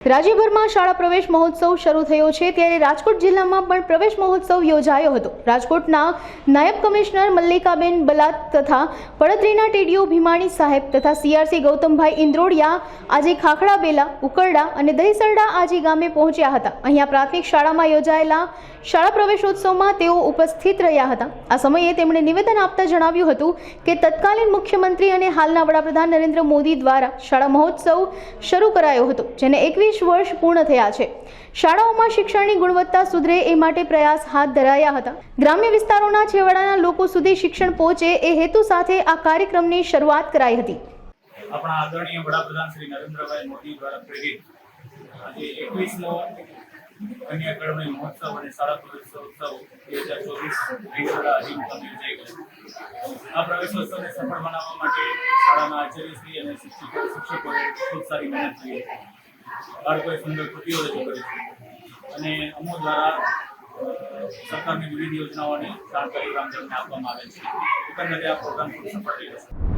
રાજ્યભરમાં શાળા પ્રવેશ મહોત્સવ શરૂ થયો છે ત્યારે રાજકોટ જિલ્લામાં પણ પ્રવેશ મહોત્સવ યોજાયો હતો। રાજકોટના નાયબ કમિશનર મલ્લિકાબેન બલાત તથા પડદરીના ટીડીઓ ભીમાણી સાહેબ તથા સીઆરસી ગૌતમભાઈ ઇન્દ્રોડિયા આજે ખાખડા બેલા, ઉકરડા અને દહીસરડા આજી ગામે પહોંચ્યા હતા। અહીંયા પ્રાથમિક શાળામાં યોજાયેલા શાળા પ્રવેશોત્સવમાં તેઓ ઉપસ્થિત રહ્યા હતા। આ સમયે તેમણે નિવેદન આપતા જણાવ્યું હતું કે તત્કાલીન મુખ્યમંત્રી અને હાલના વડાપ્રધાન નરેન્દ્ર મોદી દ્વારા શાળા મહોત્સવ શરૂ કરાયો હતો, જેને 21 વર્ષ પૂર્ણ થયા છે। શાળાઓમાં શિક્ષણની ગુણવત્તા સુધરે એ માટે પ્રયાસ હાથ ધરાયા હતા। ગ્રામ્ય વિસ્તારોના છેવાડાના લોકો સુધી શિક્ષણ પહોંચે એ હેતુ સાથે આ કાર્યક્રમની શરૂઆત કરાઈ હતી। આપણા આદરણીય વડાપ્રધાન શ્રી નરેન્દ્રભાઈ મોદી દ્વારા પ્રેરિત આજે 21મો કન્યા કેળવણી મહોત્સવ અને શાળા પ્રવેશોત્સવ 2024 દહીસરડા આજી મુકામે યોજાઈ ગયો। આ પ્રવેશોત્સવને સફળ બનાવવા માટે શાળાના આચાર્યશ્રી અને શિક્ષકોએ ખૂબ સારી મહેનત કરી હતી। બાળકોએ સુંદર કૃતિઓ રજૂ કરી છે અને અમો દ્વારા સરકારની વિવિધ યોજનાઓની જાણકારી ગ્રામજનોને આપવામાં આવે છે। એકંદરે આ પ્રોગ્રામ ખૂબ સફળ રહ્યો છે।